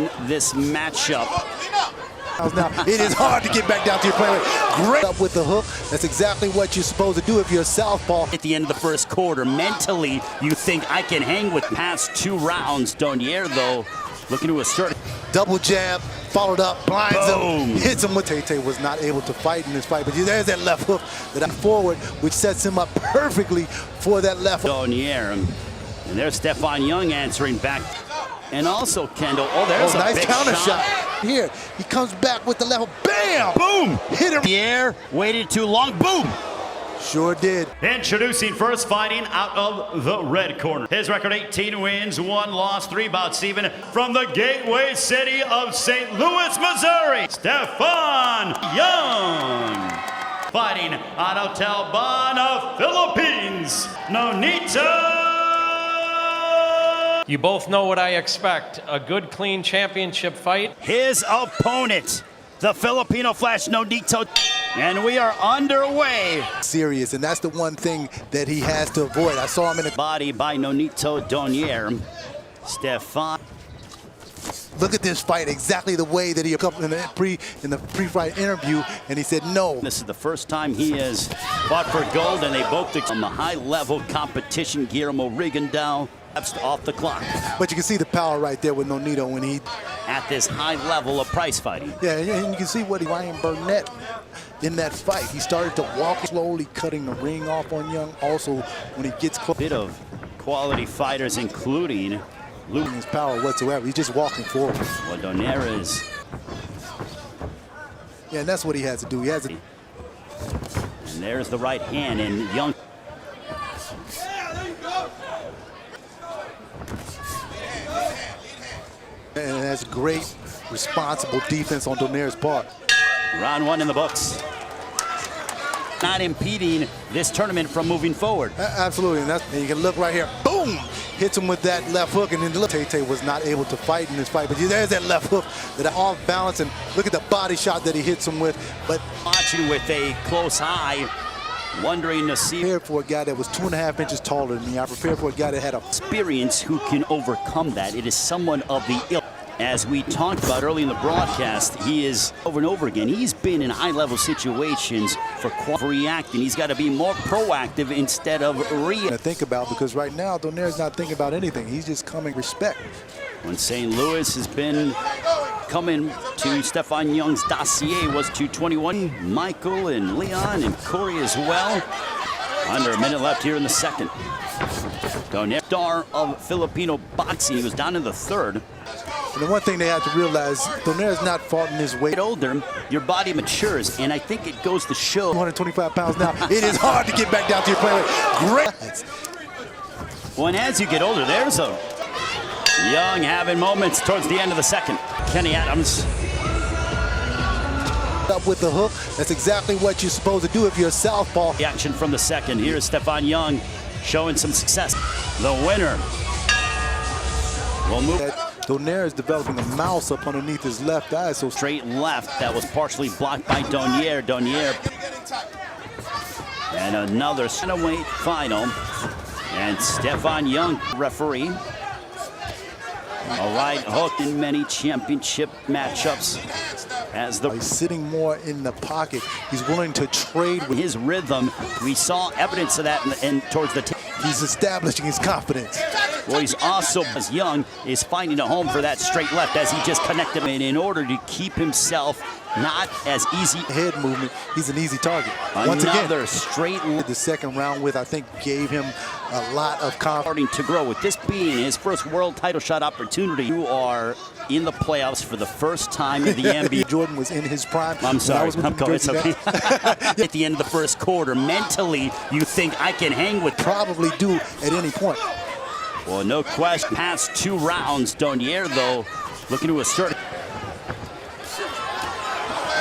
in this matchup. Now, it is hard to get back down to your play. Great up with the hook. That's exactly what you're supposed to do if you're a southpaw. At the end of the first quarter, mentally, you think I can hang with past 2 rounds. Donaire, though, looking to assert. Double jab, followed up, blinds Boom. him, hits him with Tay was not able to fight in this fight, but there's that left hook that I'm forward, which sets him up perfectly for that left hook. Donaire, and there's Stephon Young answering back. And also Kendall, there's a nice big counter shot. Here, he comes back with the level, bam! Boom! Hit him. The air, waited too long, boom! Sure did. Introducing first, fighting out of the red corner. His record 18 wins, 1 loss, 3 bouts even, from the gateway city of St. Louis, Missouri, Stephon Young. Fighting out of Talbana, Philippines, Nonito. You both know what I expect. A good, clean championship fight. His opponent, the Filipino Flash, Nonito. And we are underway. Serious, and that's the one thing that he has to avoid. I saw him in the Body by Nonito Donaire. Stephon. Look at this fight, exactly the way that he in the pre-fight interview, and he said no. This is the first time he has fought for gold, and they both on the high-level competition. Guillermo Rigondeaux off the clock. But you can see the power right there with Nonito when he at this high level of prize fighting. Yeah, and you can see what Ryan Burnett in that fight. He started to walk slowly, cutting the ring off on Young. Also, when he gets close, Bit of quality fighters, including losing his power whatsoever. He's just walking forward. Well, Donaire is. Yeah, and that's what he has to do. He has to. And there's the right hand, and Young. And that's great, responsible defense on Donaire's part. Round 1 in the books. Not impeding this tournament from moving forward. Absolutely, and you can look right here. Boom! Hits him with that left hook, and then look, Tay was not able to fight in this fight, but there's that left hook that off balance, and look at the body shot that he hits him with. But watching with a close eye, wondering to see. I prepared for a guy that was 2.5 inches taller than me. I prepared for a guy that had experience who can overcome that. It is someone of the ilk. As we talked about early in the broadcast, he is over and over again. He's been in high-level situations for reacting. He's got to be more proactive instead of reacting. Think about, because right now Donaire's not thinking about anything. He's just coming respect. When St. Louis has been coming to Stephon Young's dossier was 221. Michael and Leon and Corey as well. Under a minute left here in the second. Donaire, star of Filipino boxing. He was down in the third. And the one thing they have to realize, Donaire's not fought in his weight. Older, your body matures, and I think it goes to show. 225 pounds now. It is hard to get back down to your play. Great. Well, and as you get older, there's a Young having moments towards the end of the second. Kenny Adams. Up with the hook. That's exactly what you're supposed to do if you're a southpaw. The action from the second. Here's Stephon Young showing some success. The winner will move. Donaire is developing a mouse up underneath his left eye. So straight left that was partially blocked by Donaire. Donaire. And another bantamweight final. And Stephon Young, referee. A right hook in many championship matchups. As the he's sitting more in the pocket. He's willing to trade with his rhythm. We saw evidence of that in towards the he's establishing his confidence. Well, he's also, as Young is finding a home for that straight left as he just connected in order to keep himself not as easy. Head movement, he's an easy target. Once again, straight. The second round with, I think, gave him a lot of confidence. Starting to grow. With this being his first world title shot opportunity, you are in the playoffs for the first time in the NBA. Jordan was in his prime. I'm sorry. It's okay. At the end of the first quarter, mentally, you think I can hang with. Probably do at any point. Well, no question. Past 2 rounds. Donaire, though, looking to assert.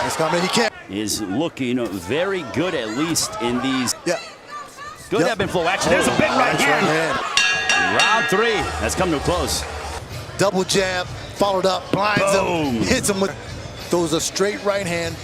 He can't. Is looking very good, at least in these. Yeah. Good ebb and flow action. There's a big right hand. Round 3 has come to a close. Double jab, followed up, blinds Boom. him, hits him with, throws a straight right hand.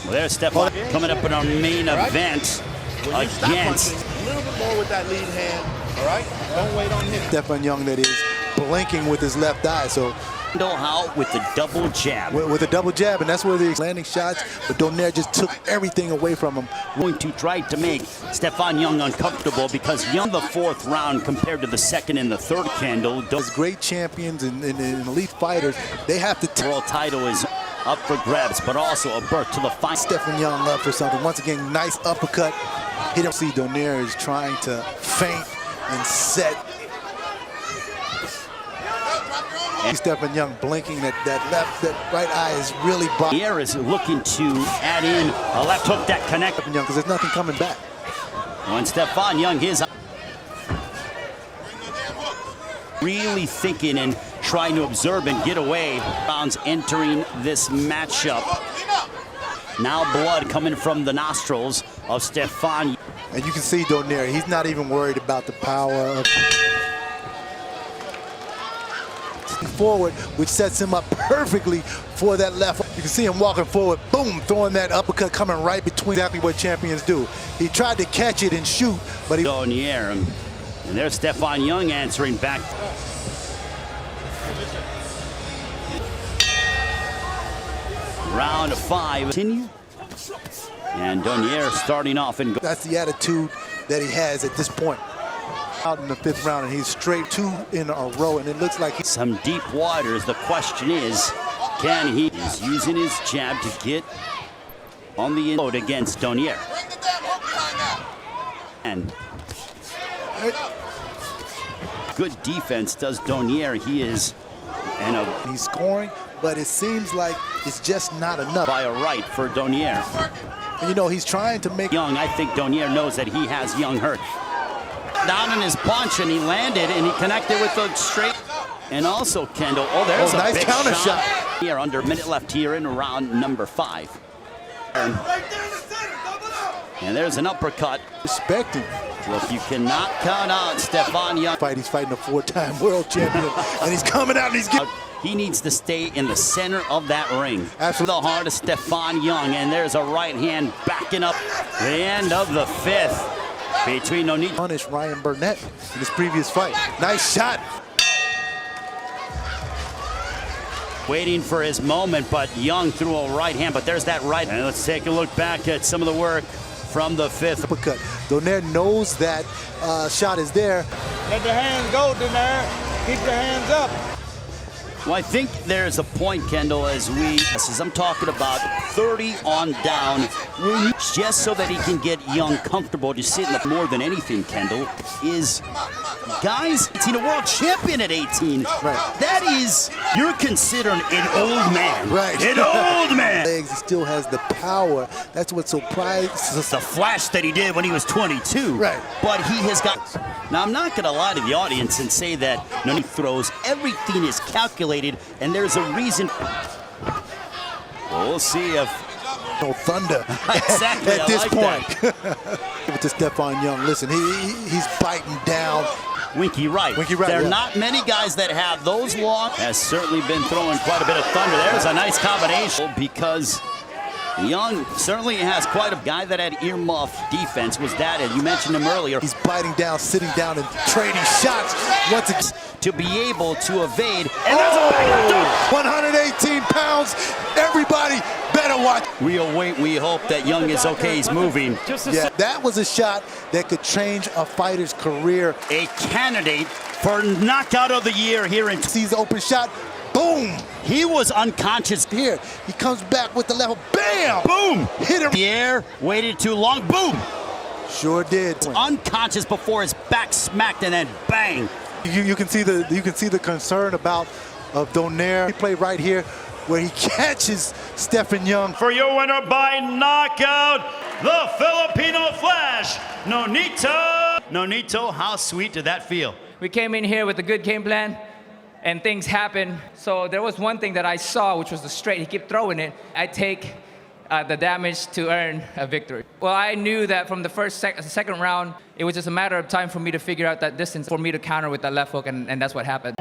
Well, there's Stephon coming up in our main event against. A little bit more with that lead hand, all right? Don't wait on him. Stephon Young, that is, blinking with his left eye, so How with the double jab. With a double jab, and that's where the landing shots, but Donaire just took everything away from him. Going to try to make Stephon Young uncomfortable because Young, the fourth round compared to the second and the third candle. Those great champions and elite fighters, they have to. The world title is up for grabs, but also a berth to the final. Stephon Young up for something. Once again, nice uppercut. He don't see Donaire is trying to feint and set. And Stephon Young blinking that right eye is really bright. Donaire is looking to add in a left hook that connects. Young, because there's nothing coming back. When Stephon Young is really thinking and trying to observe and get away. Rounds entering this matchup. Now blood coming from the nostrils of Stephon. And you can see Donaire, he's not even worried about the power of forward, which sets him up perfectly for that left. You can see him walking forward, boom, throwing that uppercut coming right between. Exactly what champions do. He tried to catch it and shoot, but he... Donaire, and there's Stephon Young answering back. Round 5. Continue. And Donaire starting off and that's the attitude that he has at this point. Out in the 5th round, and he's straight 2 in a row, and it looks like he's some deep waters. The question is, can he? He's using his jab to get on the load against Donaire. And good defense does Donaire. He is, and he's scoring, but it seems like it's just not enough. By a right for Donaire. And you know, he's trying to make Young. I think Donaire knows that he has Young hurt. Down in his punch, and he landed, and he connected with the straight. And also Kendall. Oh, there's a nice big counter shot. Here, under a minute left here in round number 5. And there's an uppercut. Respecting. Look, you cannot count out Stephon Young. He's fighting a 4-time world champion, and he's coming out and he's getting... He needs to stay in the center of that ring. Absolutely. The heart of Stephon Young, and there's a right hand backing up the end of the 5th between Nonito. Punished Ryan Burnett in his previous fight. Nice shot. Waiting for his moment, but Young threw a right hand, but there's that right. And let's take a look back at some of the work from the 5th. Uppercut. Donaire knows that shot is there. Let the hands go, Donaire. Keep the hands up. Well, I think there's a point, Kendall, as I'm talking about 30 on down, just so that he can get Young comfortable. Just sitting up more than anything, Kendall, is guys, he's a world champion at 18. Right. That is, you're considering an old man. Right. An old man. Legs, he still has the power. That's what surprised. The flash that he did when he was 22. Right. But he has got. Now, I'm not going to lie to the audience and say that when he throws, everything is calculated, and there's a reason. We'll see if. No thunder. Exactly. At this like point. Give it to Stephon Young. Listen, he's biting down. Winky right. Winky right. There are yeah. not many guys that have those long. Has certainly been throwing quite a bit of thunder. There's a nice combination because Young certainly has quite a guy that had earmuff defense. Was that, and you mentioned him earlier. He's biting down, sitting down, and trading shots. Once again, to be able to evade. And there's a back 118 pounds. Everybody better watch. We await, we hope that Young is okay. He's moving. Yeah, that was a shot that could change a fighter's career. A candidate for knockout of the year here in. Sees the open shot. Boom! He was unconscious. Here, he comes back with the level. Bam! Boom! Hit him. The air, waited too long. Boom! Sure did. Unconscious before his back smacked, and then bang! You can see the concern of Donaire. He played right here where he catches Stephon Young. For your winner by knockout, the Filipino Flash, Nonito. Nonito, how sweet did that feel? We came in here with a good game plan, and things happened. So there was one thing that I saw, which was the straight. He kept throwing it. I take the damage to earn a victory. Well, I knew that from the second round, it was just a matter of time for me to figure out that distance for me to counter with that left hook, and that's what happened.